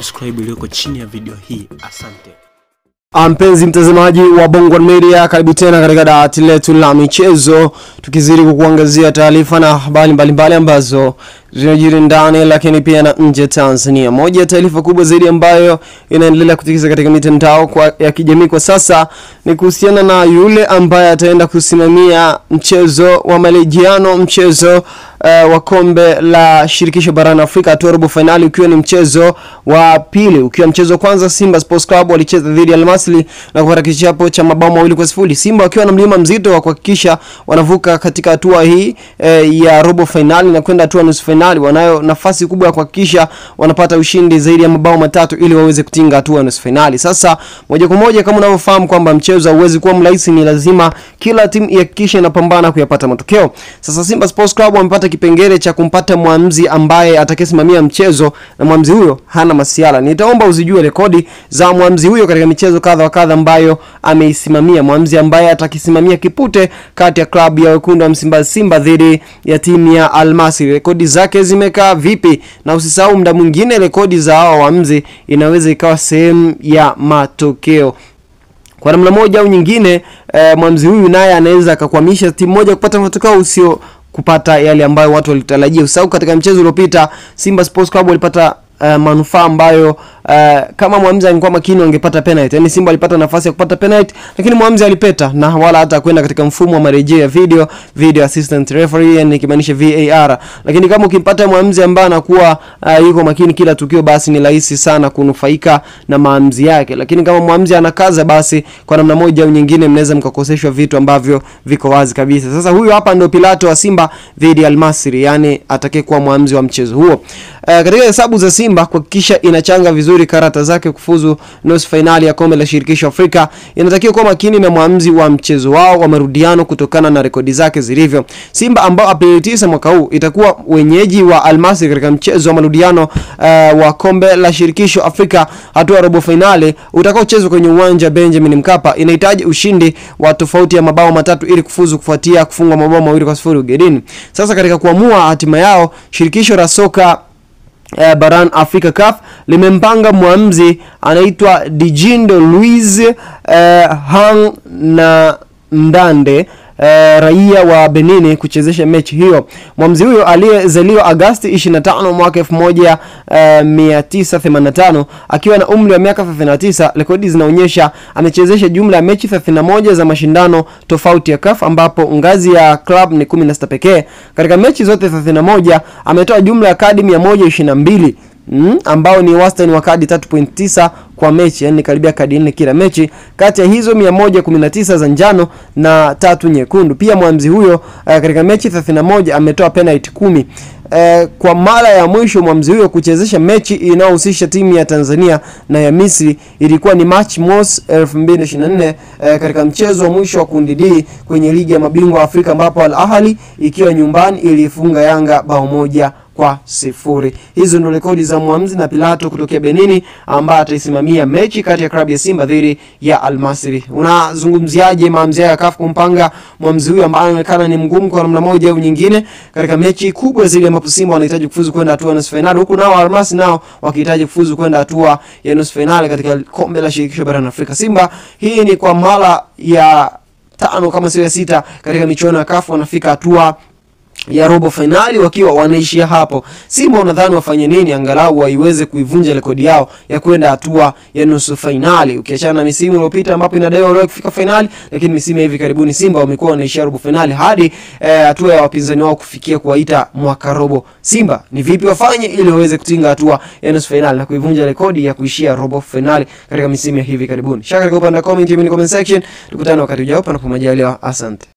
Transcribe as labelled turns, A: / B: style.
A: subscribe iliyoko chini ya video hii. Asante.
B: Mpenzi mtazamaji wa Bongo Media, karibu tena katika dawati letu la michezo, tukizidi kukuangazia taarifa na habari mbalimbali ambazo zinajiri ndani lakini pia na nje Tanzania. Moja ya taarifa kubwa zaidi ambayo inaendelea kutikisa katika mitandao ya kijamii kwa sasa ni kuhusiana na yule ambaye ataenda kusimamia mchezo wa marejeano, mchezo wa kombe la shirikisho barani Afrika hatua robo finali, ukiwa ni mchezo wa pili. Ukiwa mchezo kwanza Simba Sports Club walicheza dhidi ya Al Masry na kupata kichapo cha mabao 2-0. Simba wakiwa na mlima mzito wa kuhakikisha wanavuka katika hatua hii ya robo finali na kwenda hatua nusu finali. Wanayo nafasi kubwa ya kuhakikisha wanapata ushindi zaidi ya mabao 3 ili waweze kutinga hatua nusu finali. Sasa moja kwa moja, kama unavyofahamu kwamba mchezo hauwezi kuwa mrahisi, ni lazima kila timu ihakikishe inapambana kuyapata matokeo. Sasa Simba Sports Club wamepata kipengele cha kumpata mwamuzi ambaye atakayesimamia mchezo, na mwamuzi huyo hana masiala. Nitaomba uzijue rekodi za mwamuzi huyo katika michezo kadha wa kadha ambayo ameisimamia. Mwamuzi ambaye atakisimamia kipute kati ya klabu ya wekundu wa Msimbazi Simba dhidi ya timu ya Al Masry, rekodi zake zimekaa vipi? Na usisahau muda mwingine rekodi za hao waamuzi inaweza ikawa sehemu ya matokeo. Kwa namna moja au nyingine, mwamuzi huyu naye anaweza akakwamisha timu moja kupata matokeo usio kupata yale ambayo watu walitarajia. Usahau katika mchezo uliopita Simba Sports Club walipata manufaa ambayo kama mwamuzi angekuwa makini wangepata penalty. Yaani Simba alipata nafasi ya kupata penalty lakini mwamuzi alipeta na wala hata kwenda katika mfumo wa marejeo ya video assistant referee, yani ikimaanisha VAR. Lakini kama ukimpata mwamuzi ambaye anakuwa yuko makini kila tukio, basi ni rahisi sana kunufaika na maamuzi yake. Lakini kama mwamuzi anakaza, basi kwa namna moja au nyingine mnaweza mkakoseshwa vitu ambavyo viko wazi kabisa. Sasa huyu hapa ndio Pilato wa Simba dhidi ya Al Masry, yani atakayekuwa mwamuzi wa mchezo huo. Katika hesabu za Simba kuhakikisha inachanga vizuri karata zake kufuzu nusu finali ya kombe la shirikisho Afrika, inatakiwa kuwa makini na mwamuzi wa mchezo wao wa marudiano kutokana na rekodi zake zilivyo. Simba ambao Aprili 9 mwaka huu itakuwa wenyeji wa Al Masry katika mchezo wa marudiano wa kombe la shirikisho Afrika hatua robo finali utakaochezwa kwenye uwanja Benjamin Mkapa, inahitaji ushindi wa tofauti ya mabao 3 ili kufuzu kufuatia kufungwa mabao 2-0 ugenini. Sasa katika kuamua hatima yao, shirikisho la soka barani Afrika CAF limempanga mwamuzi anaitwa Dijindo Luiz Hang na Ndande, raia wa Benin kuchezesha mechi hiyo. Mwamuzi huyo aliyezaliwa Agosti 25 mwaka 1985 akiwa na umri wa miaka 39, rekodi zinaonyesha amechezesha jumla ya mechi 31 za mashindano tofauti ya CAF, ambapo ngazi ya club ni 16 pekee. Katika mechi zote 31 ametoa jumla ya kadi 122 ambao ni wastani wa kadi 3.9 kwa mechi, yani karibia kadi 4 kila mechi. Kati ya hizo 119 za njano na 3 nyekundu. Pia mwamuzi huyo katika mechi 31 ametoa penalty 10. Kwa mara ya mwisho mwamuzi huyo kuchezesha mechi inayohusisha timu ya Tanzania na ya Misri ilikuwa ni March 2024 katika mchezo wa mwisho wa kundi D kwenye ligi ya mabingwa Afrika, ambapo Al Ahly ikiwa nyumbani ilifunga Yanga bao 1-0. Hizo ndio rekodi za mwamuzi na Pilato kutokea Benini ambaye ataisimamia mechi kati ya klabu ya Simba dhidi ya Al Masry. Unazungumziaje maamuzi ya CAF kumpanga mwamuzi huyu ambaye anaonekana ni mgumu kwa namna moja au nyingine katika mechi kubwa zile ambapo Simba wanahitaji kufuzu kwenda hatua nusu finali, huku nao Al Masry nao wakihitaji kufuzu kwenda hatua ya nusu finali katika kombe la shirikisho barani Afrika. Simba hii ni kwa mara ya 5 kama sio ya 6 katika michuano ya CAF wanafika hatua ya robo finali wakiwa wanaishia hapo. Simba unadhani wafanye nini angalau waiweze kuivunja rekodi yao ya kwenda hatua ya nusu finali, ukiachana na misimu iliyopita ambapo inadaiwa wao kufika finali, lakini misimu hivi karibuni Simba wamekuwa wanaishia robo finali hadi hatua ya wapinzani wao kufikia kuwaita mwaka robo. Simba ni vipi wafanye ili waweze kutinga hatua ya nusu finali na kuivunja rekodi ya kuishia robo finali katika misimu hivi karibuni? Shaka kwa upande wa comment section. Tukutane wakati ujao panapo majaliwa. Asante.